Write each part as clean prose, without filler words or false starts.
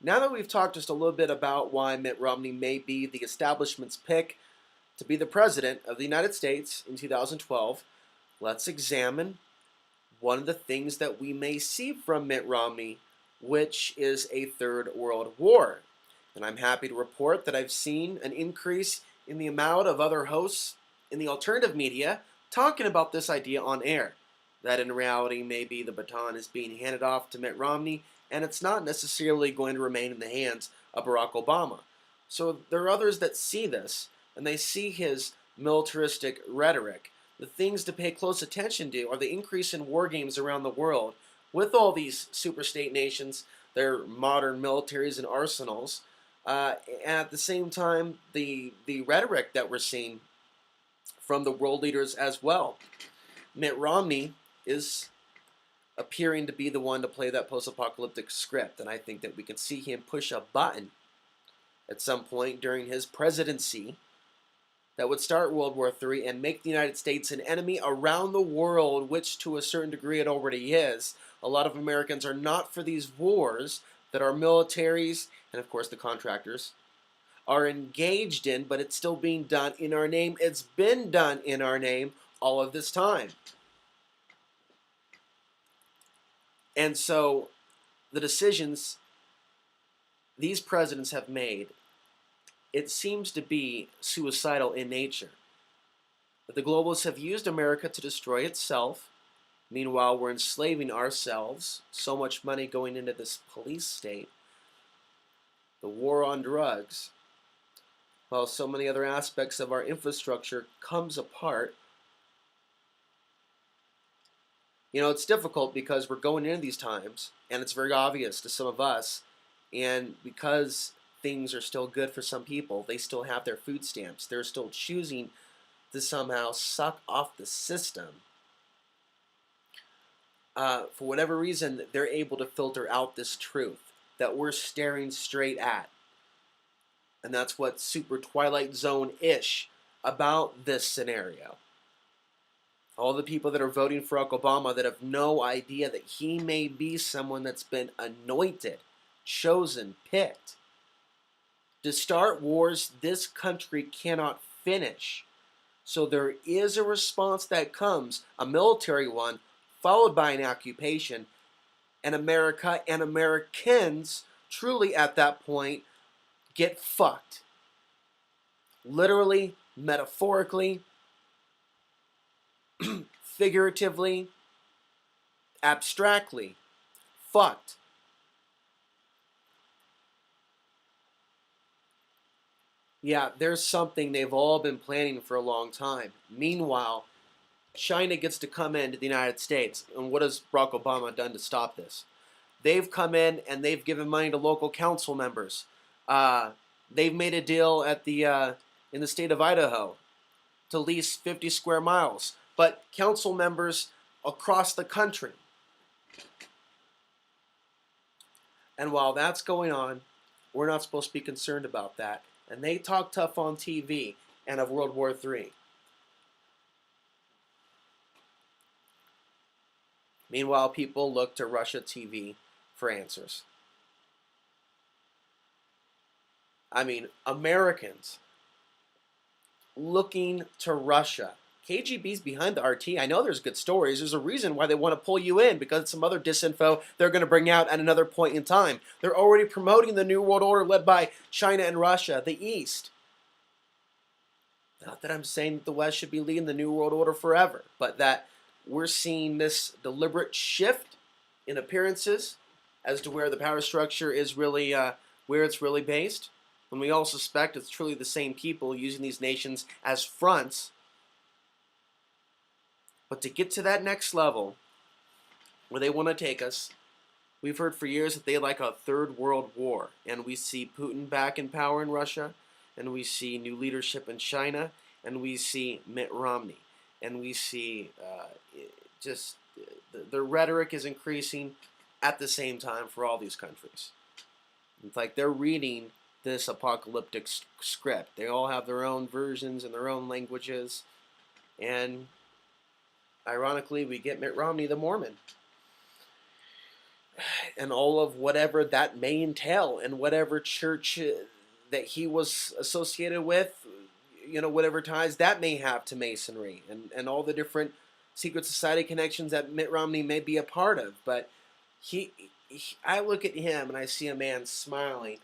Now that we've talked just a little bit about why Mitt Romney may be the establishment's pick to be the president of the United States in 2012, let's examine one of the things that we may see from Mitt Romney, which is a third world war. And I'm happy to report that I've seen an increase in the amount of other hosts in the alternative media talking about this idea on air. That in reality, maybe the baton is being handed off to Mitt Romney, and it's not necessarily going to remain in the hands of Barack Obama. So there are others that see this, and they see his militaristic rhetoric. The things to pay close attention to are the increase in war games around the world with all these superstate nations, their modern militaries and arsenals. At the same time, the rhetoric that we're seeing from the world leaders as well. Mitt Romney is appearing to be the one to play that post-apocalyptic script, and I think that we can see him push a button at some point during his presidency that would start World War III and make the United States an enemy around the world, which to a certain degree it already is. A lot of Americans are not for these wars that our militaries, and of course the contractors, are engaged in, but it's still being done in our name. It's been done in our name all of this time. And so the decisions these presidents have made, it seems to be suicidal in nature. The globalists have used America to destroy itself. Meanwhile, we're enslaving ourselves. So much money going into this police state. The war on drugs, while so many other aspects of our infrastructure comes apart. You know, it's difficult because we're going into these times, and it's very obvious to some of us, and because things are still good for some people, they still have their food stamps. They're still choosing to somehow suck off the system. For whatever reason, they're able to filter out this truth that we're staring straight at. And that's what super Twilight Zone-ish about this scenario. All the people that are voting for Barack Obama that have no idea that he may be someone that's been anointed, chosen, picked to start wars this country cannot finish. So there is a response that comes, a military one, followed by an occupation, and America and Americans truly at that point get fucked. Literally, metaphorically, figuratively, abstractly, fucked. Yeah, there's something they've all been planning for a long time. Meanwhile, China gets to come into the United States. And what has Barack Obama done to stop this? They've come in and they've given money to local council members. They've made a deal at in the state of Idaho to lease 50 square miles. But council members across the country. And while that's going on, we're not supposed to be concerned about that. And they talk tough on TV and of World War III. Meanwhile, people look to Russia TV for answers. I mean, Americans looking to Russia. KGB's behind the RT. I know there's good stories. There's a reason why they want to pull you in, because it's some other disinfo they're going to bring out at another point in time. They're already promoting the New World Order led by China and Russia, the East. Not that I'm saying that the West should be leading the New World Order forever, but that we're seeing this deliberate shift in appearances as to where the power structure is really, where it's really based. When we all suspect it's truly the same people using these nations as fronts. But to get to that next level, where they want to take us, we've heard for years that they like a third world war. And we see Putin back in power in Russia, and we see new leadership in China, and we see Mitt Romney. And we see the rhetoric is increasing at the same time for all these countries. It's like they're reading this apocalyptic script. They all have their own versions and their own languages. And ironically, we get Mitt Romney, the Mormon. and all of whatever that may entail, and whatever church that he was associated with, whatever ties that may have to Masonry, and all the different secret society connections that Mitt Romney may be a part of. But I look at him and I see a man smiling,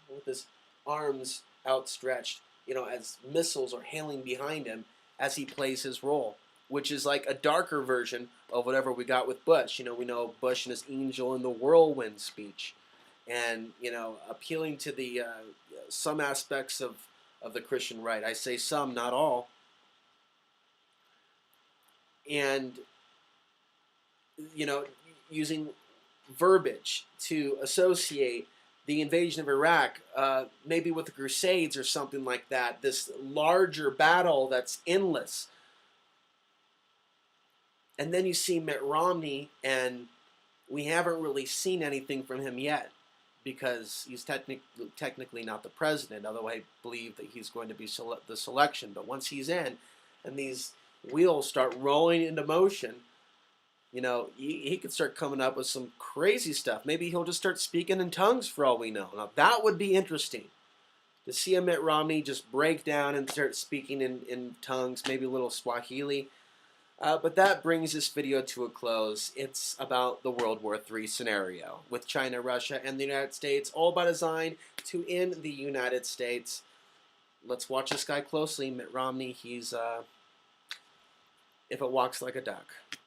with his arms outstretched, as missiles are hailing behind him as he plays his role, which is like a darker version of whatever we got with Bush. We know Bush and his angel in the whirlwind speech, and appealing to the some aspects of the Christian right. I say some, not all, and using verbiage to associate the invasion of Iraq, maybe with the Crusades or something like that. This larger battle that's endless. And then you see Mitt Romney, and we haven't really seen anything from him yet, because he's technically not the president, although I believe that he's going to be the selection. But once he's in, and these wheels start rolling into motion, he could start coming up with some crazy stuff. Maybe he'll just start speaking in tongues for all we know. Now, that would be interesting, to see a Mitt Romney just break down and start speaking in tongues, maybe a little Swahili. But that brings this video to a close. It's about the World War III scenario with China, Russia, and the United States, all by design to end the United States. Let's watch this guy closely, Mitt Romney. He's, if it walks like a duck.